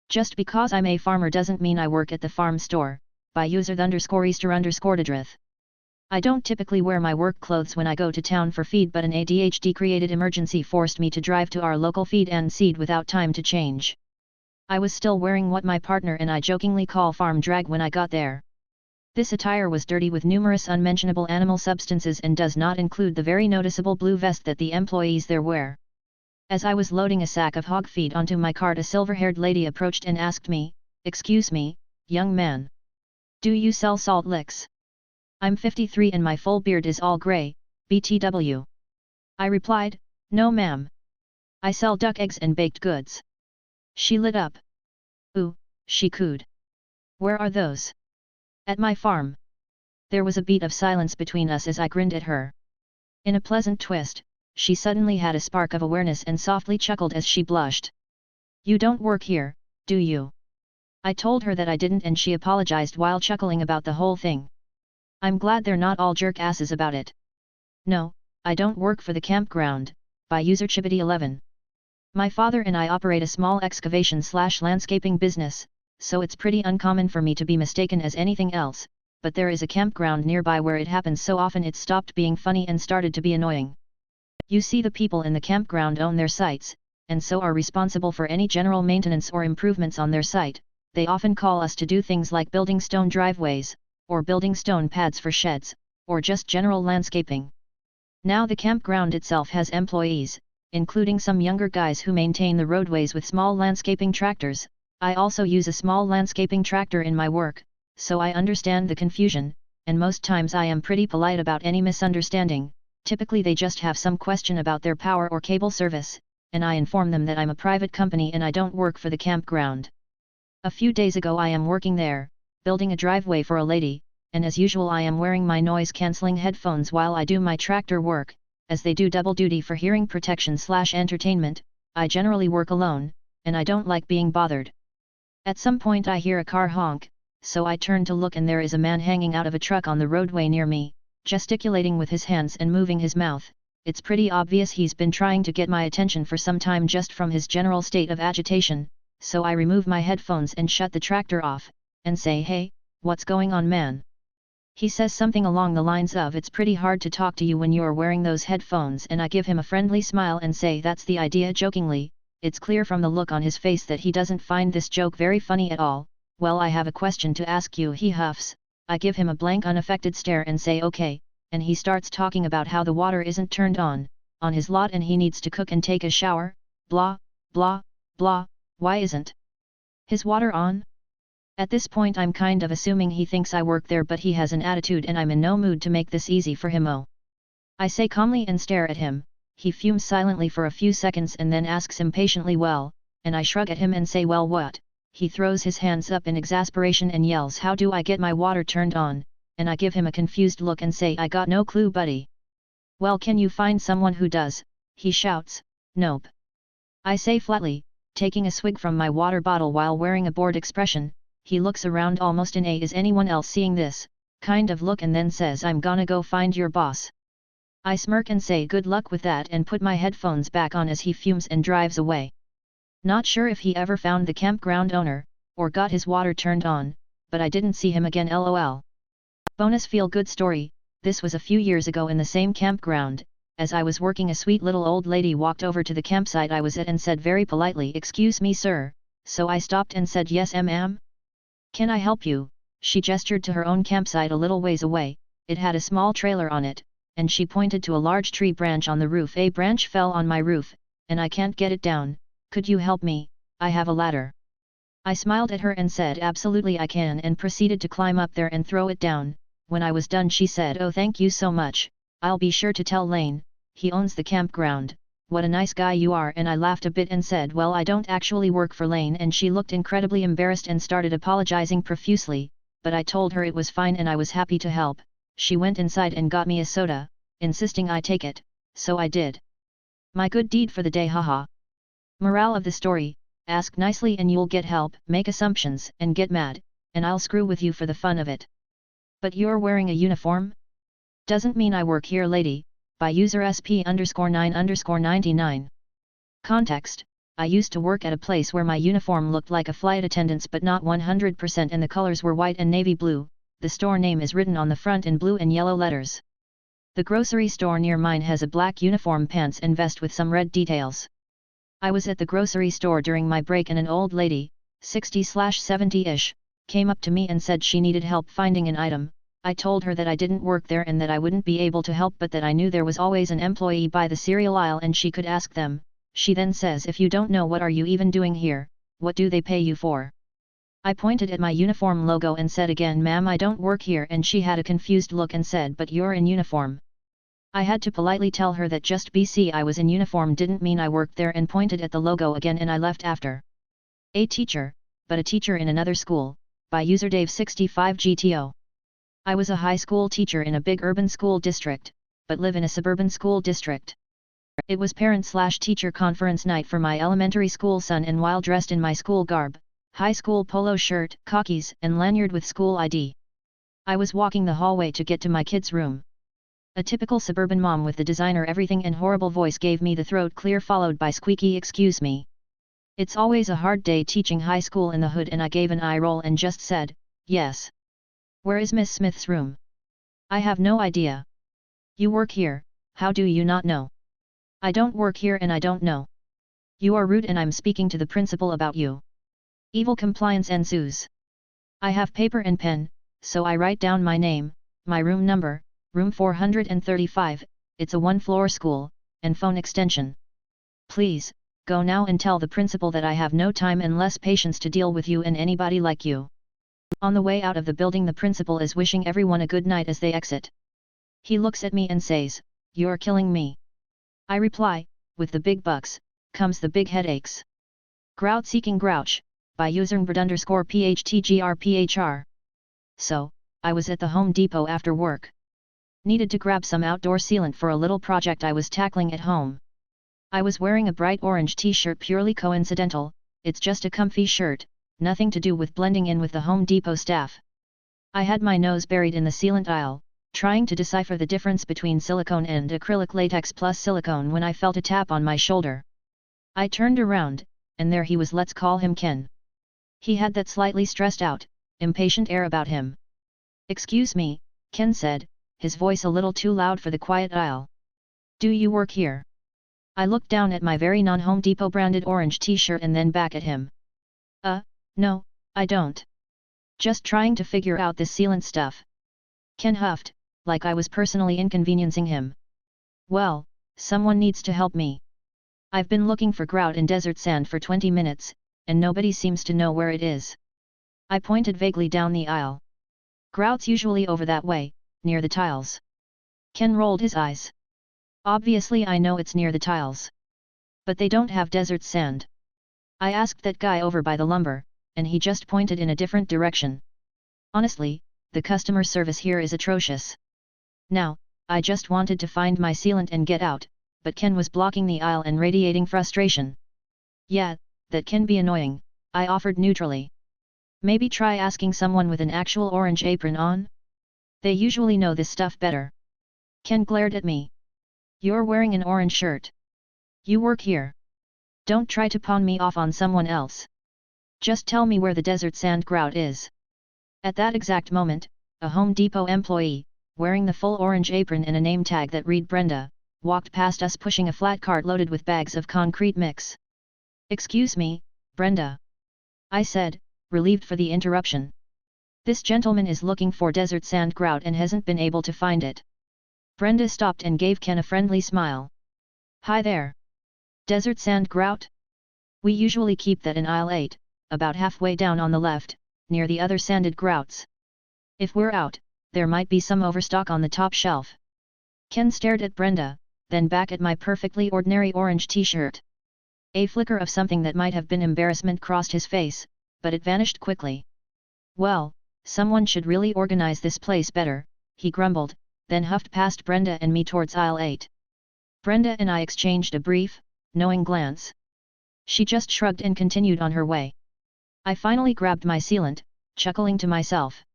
Just because I'm a farmer doesn't mean I work at the farm store, by user _Easter_Didrith. I don't typically wear my work clothes when I go to town for feed, but an ADHD created emergency forced me to drive to our local feed and seed without time to change. I was still wearing what my partner and I jokingly call farm drag when I got there. This attire was dirty with numerous unmentionable animal substances and does not include the very noticeable blue vest that the employees there wear. As I was loading a sack of hog feed onto my cart, a silver-haired lady approached and asked me, "Excuse me, young man. Do you sell salt licks?" I'm 53 and my full beard is all grey, BTW. I replied, "No ma'am. I sell duck eggs and baked goods." She lit up. "Ooh," she cooed. "Where are those?" "At my farm." There was a beat of silence between us as I grinned at her. In a pleasant twist, she suddenly had a spark of awareness and softly chuckled as she blushed. "You don't work here, do you?" I told her that I didn't and she apologized while chuckling about the whole thing. I'm glad they're not all jerk-asses about it. "No, I don't work for the campground," by user Chibity11. "My father and I operate a small excavation/landscaping business, so it's pretty uncommon for me to be mistaken as anything else, but there is a campground nearby where it happens so often it stopped being funny and started to be annoying. You see, the people in the campground own their sites, and so are responsible for any general maintenance or improvements on their site. They often call us to do things like building stone driveways, or building stone pads for sheds, or just general landscaping. Now the campground itself has employees, including some younger guys who maintain the roadways with small landscaping tractors. I also use a small landscaping tractor in my work, so I understand the confusion, and most times I am pretty polite about any misunderstanding. Typically they just have some question about their power or cable service, and I inform them that I'm a private company and I don't work for the campground. A few days ago I am working there, building a driveway for a lady, and as usual I am wearing my noise-cancelling headphones while I do my tractor work, as they do double duty for hearing protection/entertainment. I generally work alone, and I don't like being bothered. At some point I hear a car honk, so I turn to look and there is a man hanging out of a truck on the roadway near me, gesticulating with his hands and moving his mouth. It's pretty obvious he's been trying to get my attention for some time just from his general state of agitation, so I remove my headphones and shut the tractor off, and say, "Hey, what's going on, man?" He says something along the lines of, "It's pretty hard to talk to you when you're wearing those headphones," and I give him a friendly smile and say, "That's the idea," jokingly. It's clear from the look on his face that he doesn't find this joke very funny at all. "Well, I have a question to ask you," he huffs. I give him a blank unaffected stare and say okay, and he starts talking about how the water isn't turned on his lot and he needs to cook and take a shower, blah, blah, blah. Why isn't his water on? At this point I'm kind of assuming he thinks I work there, but he has an attitude and I'm in no mood to make this easy for him. "Oh," I say calmly and stare at him. He fumes silently for a few seconds and then asks impatiently, "Well," and I shrug at him and say, "Well, what?" He throws his hands up in exasperation and yells, "How do I get my water turned on?" And I give him a confused look and say, "I got no clue, buddy." "Well, can you find someone who does?" he shouts. "Nope," I say flatly, taking a swig from my water bottle while wearing a bored expression. He looks around almost in a "is anyone else seeing this" kind of look and then says, "I'm gonna go find your boss." I smirk and say good luck with that and put my headphones back on as he fumes and drives away. Not sure if he ever found the campground owner, or got his water turned on, but I didn't see him again, lol. Bonus feel-good story. This was a few years ago in the same campground. As I was working, a sweet little old lady walked over to the campsite I was at and said very politely, "Excuse me, sir," so I stopped and said, "Yes, ma'am. Can I help you?" She gestured to her own campsite a little ways away. It had a small trailer on it, and she pointed to a large tree branch on the roof. "A branch fell on my roof, and I can't get it down. Could you help me? I have a ladder." I smiled at her and said, "Absolutely I can," and proceeded to climb up there and throw it down. When I was done she said, "Oh, thank you so much. I'll be sure to tell Lane. He owns the campground. What a nice guy you are." And I laughed a bit and said, "Well, I don't actually work for Lane," and she looked incredibly embarrassed and started apologizing profusely, but I told her it was fine and I was happy to help. She went inside and got me a soda, insisting I take it, so I did. My good deed for the day, haha. Morale of the story: ask nicely and you'll get help, make assumptions and get mad, and I'll screw with you for the fun of it. But you're wearing a uniform? Doesn't mean I work here, lady. By user SP_9_99. Context: I used to work at a place where my uniform looked like a flight attendant's but not 100% and the colors were white and navy blue. The store name is written on the front in blue and yellow letters. The grocery store near mine has a black uniform, pants and vest with some red details. I was at the grocery store during my break and an old lady, 60-70-ish, came up to me and said she needed help finding an item. I told her that I didn't work there and that I wouldn't be able to help, but that I knew there was always an employee by the cereal aisle and she could ask them. She then says, "If you don't know, what are you even doing here? What do they pay you for?" I pointed at my uniform logo and said again, "Ma'am, I don't work here," and she had a confused look and said, "But you're in uniform." I had to politely tell her that just because I was in uniform didn't mean I worked there and pointed at the logo again, and I left after. A teacher, but a teacher in another school, by user Dave65GTO. I was a high school teacher in a big urban school district, but live in a suburban school district. It was parent/teacher conference night for my elementary school son, and while dressed in my school garb, high school polo shirt, khakis, and lanyard with school ID, I was walking the hallway to get to my kid's room. A typical suburban mom with the designer everything and horrible voice gave me the throat clear, followed by squeaky "Excuse me." It's always a hard day teaching high school in the hood, and I gave an eye roll and just said, "Yes." "Where is Miss Smith's room?" "I have no idea." "You work here, how do you not know?" "I don't work here and I don't know." "You are rude and I'm speaking to the principal about you." Evil compliance ensues. I have paper and pen, so I write down my name, my room number, room 435, it's a one-floor school, and phone extension. "Please, go now and tell the principal that I have no time and less patience to deal with you and anybody like you." On the way out of the building, the principal is wishing everyone a good night as they exit. He looks at me and says, "You're killing me." I reply, "With the big bucks, comes the big headaches." Grout seeking grouch, by usernberd_PHTGRPHR. So, I was at the Home Depot after work. Needed to grab some outdoor sealant for a little project I was tackling at home. I was wearing a bright orange t-shirt, purely coincidental, it's just a comfy shirt, nothing to do with blending in with the Home Depot staff. I had my nose buried in the sealant aisle, trying to decipher the difference between silicone and acrylic latex plus silicone, when I felt a tap on my shoulder. I turned around, and there he was. Let's call him Ken. He had that slightly stressed out, impatient air about him. "Excuse me," Ken said, his voice a little too loud for the quiet aisle. "Do you work here?" I looked down at my very non-Home Depot branded orange t-shirt and then back at him. No, I don't. Just trying to figure out this sealant stuff." Ken huffed, like I was personally inconveniencing him. "Well, someone needs to help me. I've been looking for grout in desert sand for 20 minutes, and nobody seems to know where it is." I pointed vaguely down the aisle. "Grout's usually over that way, near the tiles." Ken rolled his eyes. "Obviously I know it's near the tiles. But they don't have desert sand." I asked that guy over by the lumber, and he just pointed in a different direction. Honestly, the customer service here is atrocious. Now, I just wanted to find my sealant and get out, but Ken was blocking the aisle and radiating frustration. "Yeah, that can be annoying," I offered neutrally. "Maybe try asking someone with an actual orange apron on? They usually know this stuff better." Ken glared at me. "You're wearing an orange shirt. You work here. Don't try to pawn me off on someone else. Just tell me where the desert sand grout is." At that exact moment, a Home Depot employee, wearing the full orange apron and a name tag that read Brenda, walked past us pushing a flat cart loaded with bags of concrete mix. "Excuse me, Brenda," I said, relieved for the interruption. "This gentleman is looking for desert sand grout and hasn't been able to find it." Brenda stopped and gave Ken a friendly smile. "Hi there. Desert sand grout? We usually keep that in aisle 8, about halfway down on the left, near the other sanded grouts. If we're out, there might be some overstock on the top shelf." Ken stared at Brenda, then back at my perfectly ordinary orange t-shirt. A flicker of something that might have been embarrassment crossed his face, but it vanished quickly. "Well, someone should really organize this place better," he grumbled, then huffed past Brenda and me towards aisle 8. Brenda and I exchanged a brief, knowing glance. She just shrugged and continued on her way. I finally grabbed my sealant, chuckling to myself.